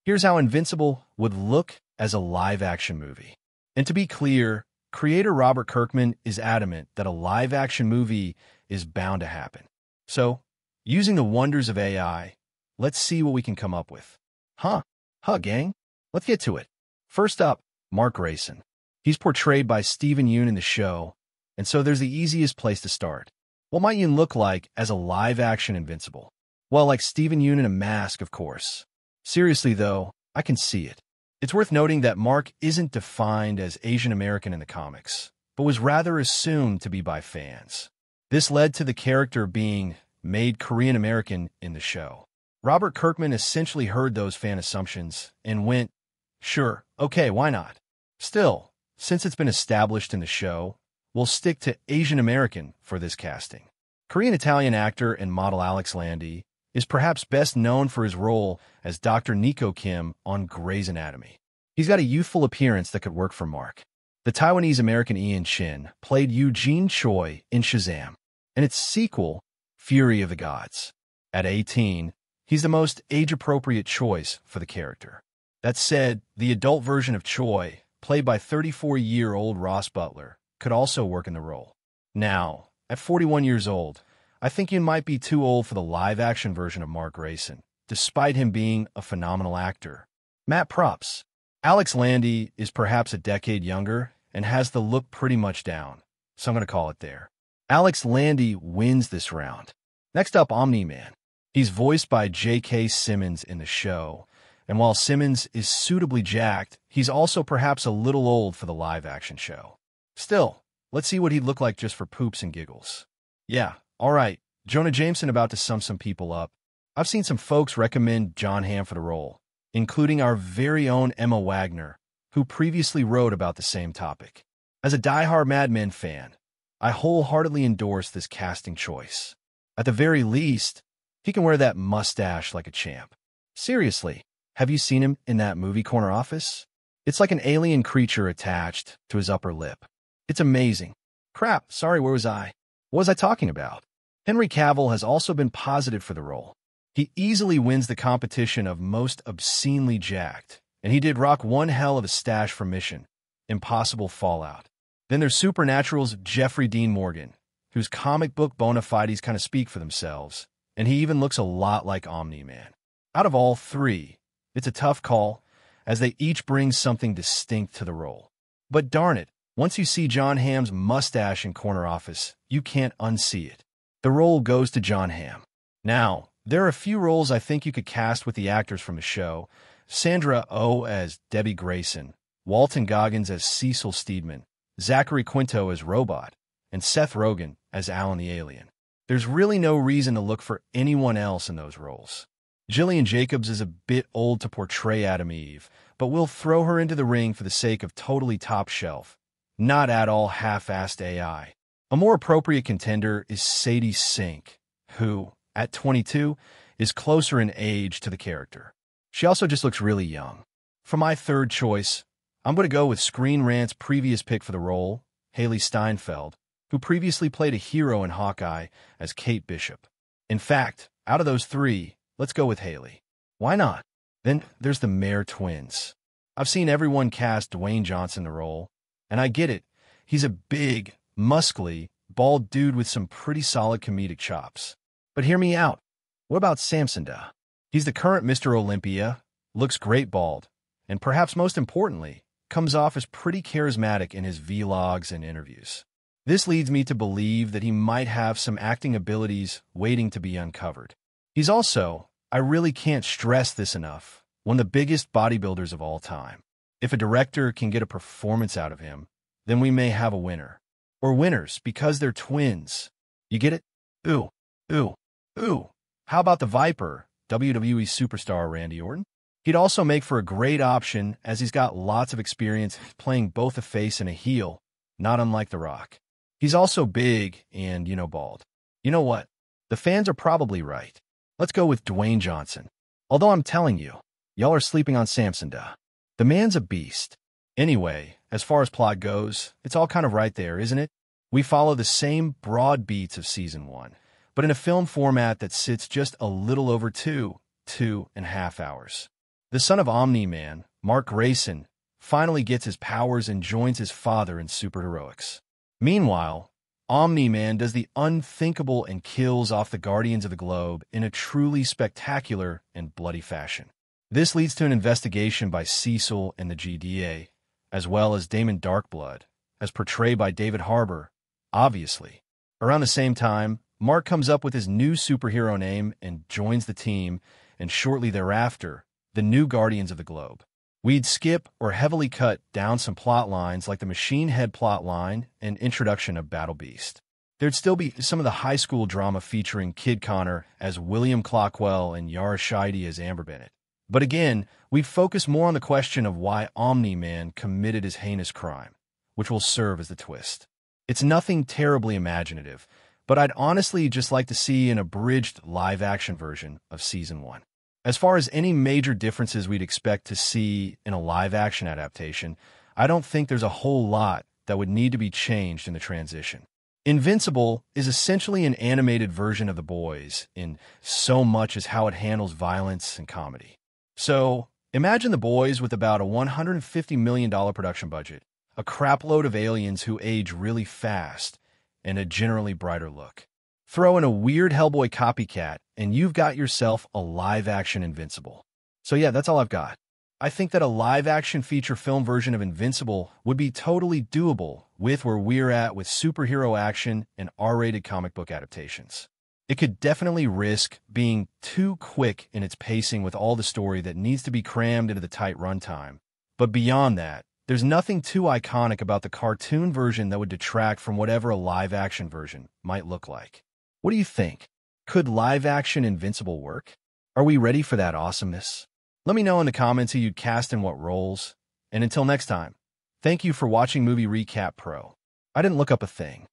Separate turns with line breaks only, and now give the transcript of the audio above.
Here's how Invincible would look as a live-action movie. And to be clear, creator Robert Kirkman is adamant that a live-action movie is bound to happen. So, using the wonders of AI, let's see what we can come up with. Gang? Let's get to it. First up, Mark Grayson. He's portrayed by Steven Yeun in the show, and so there's the easiest place to start. What might Yeun look like as a live-action Invincible? Well, like Steven Yeun in a mask, of course. Seriously, though, I can see it. It's worth noting that Mark isn't defined as Asian American in the comics, but was rather assumed to be by fans. This led to the character being made Korean American in the show. Robert Kirkman essentially heard those fan assumptions and went, sure, okay, why not? Still, since it's been established in the show, we'll stick to Asian American for this casting. Korean-Italian actor and model Alex Landi is perhaps best known for his role as Dr. Nico Kim on Grey's Anatomy. He's got a youthful appearance that could work for Mark. The Taiwanese-American Ian Shin played Eugene Choi in Shazam, and its sequel, Fury of the Gods. At 18, he's the most age-appropriate choice for the character. That said, the adult version of Choi, played by 34-year-old Ross Butler, could also work in the role. Now, at 41 years old, I think you might be too old for the live-action version of Mark Grayson, despite him being a phenomenal actor. Matt props. Alex Landi is perhaps a decade younger and has the look pretty much down, so I'm going to call it there. Alex Landi wins this round. Next up, Omni-Man. He's voiced by J.K. Simmons in the show, and while Simmons is suitably jacked, he's also perhaps a little old for the live-action show. Still, let's see what he'd look like just for poops and giggles. Yeah. All right, Jonah Jameson about to sum some people up. I've seen some folks recommend John Hamm for the role, including our very own Emma Wagner, who previously wrote about the same topic. As a diehard Mad Men fan, I wholeheartedly endorse this casting choice. At the very least, he can wear that mustache like a champ. Seriously, have you seen him in that movie Corner Office? It's like an alien creature attached to his upper lip. It's amazing. Crap, sorry, where was I? What was I talking about? Henry Cavill has also been posited for the role. He easily wins the competition of most obscenely jacked, and he did rock one hell of a stash for Mission Impossible Fallout. Then there's Supernatural's Jeffrey Dean Morgan, whose comic book bona fides kind of speak for themselves, and he even looks a lot like Omni-Man. Out of all three, it's a tough call, as they each bring something distinct to the role. But darn it, once you see John Hamm's mustache in Corner Office, you can't unsee it. The role goes to John Hamm. Now, there are a few roles I think you could cast with the actors from the show. Sandra Oh as Debbie Grayson, Walton Goggins as Cecil Steedman, Zachary Quinto as Robot, and Seth Rogen as Alan the Alien. There's really no reason to look for anyone else in those roles. Gillian Jacobs is a bit old to portray Adam Eve, but we'll throw her into the ring for the sake of totally top shelf, not at all half-assed AI. A more appropriate contender is Sadie Sink, who, at 22, is closer in age to the character. She also just looks really young. For my third choice, I'm going to go with Screen Rant's previous pick for the role, Haley Steinfeld, who previously played a hero in Hawkeye as Kate Bishop. In fact, out of those three, let's go with Haley. Why not? Then there's the Mayer twins. I've seen everyone cast Dwayne Johnson the role, and I get it. He's a big, muscly, bald dude with some pretty solid comedic chops. But hear me out. What about Samson Da? He's the current Mr. Olympia, looks great bald, and perhaps most importantly, comes off as pretty charismatic in his vlogs and interviews. This leads me to believe that he might have some acting abilities waiting to be uncovered. He's also, I really can't stress this enough, one of the biggest bodybuilders of all time. If a director can get a performance out of him, then we may have a winner. Or winners, because they're twins. You get it? Ooh. How about the Viper, WWE superstar Randy Orton? He'd also make for a great option, as he's got lots of experience playing both a face and a heel, not unlike The Rock. He's also big and, bald. You know what? The fans are probably right. Let's go with Dwayne Johnson. Although I'm telling you, y'all are sleeping on Samson Da. The man's a beast. Anyway, as far as plot goes, it's all kind of right there, isn't it? We follow the same broad beats of Season 1, but in a film format that sits just a little over 2.5 hours. The son of Omni-Man, Mark Grayson, finally gets his powers and joins his father in superheroics. Meanwhile, Omni-Man does the unthinkable and kills off the Guardians of the Globe in a truly spectacular and bloody fashion. This leads to an investigation by Cecil and the GDA, as well as Damon Darkblood, as portrayed by David Harbour, obviously. Around the same time, Mark comes up with his new superhero name and joins the team, and shortly thereafter, the new Guardians of the Globe. We'd skip or heavily cut down some plot lines like the Machine Head plot line and introduction of Battle Beast. There'd still be some of the high school drama featuring Kid Connor as William Clockwell and Yara Shahidi as Amber Bennett. But again, we'd focus more on the question of why Omni-Man committed his heinous crime, which will serve as the twist. It's nothing terribly imaginative, but I'd honestly just like to see an abridged live-action version of Season 1. As far as any major differences we'd expect to see in a live-action adaptation, I don't think there's a whole lot that would need to be changed in the transition. Invincible is essentially an animated version of The Boys in so much as how it handles violence and comedy. So, imagine The Boys with about a $150 million production budget, a crapload of aliens who age really fast, and a generally brighter look. Throw in a weird Hellboy copycat, and you've got yourself a live-action Invincible. So yeah, that's all I've got. I think that a live-action feature film version of Invincible would be totally doable with where we're at with superhero action and R-rated comic book adaptations. It could definitely risk being too quick in its pacing with all the story that needs to be crammed into the tight runtime. But beyond that, there's nothing too iconic about the cartoon version that would detract from whatever a live-action version might look like. What do you think? Could live-action Invincible work? Are we ready for that awesomeness? Let me know in the comments who you'd cast in what roles. And until next time, thank you for watching Movie Recap Pro. I didn't look up a thing.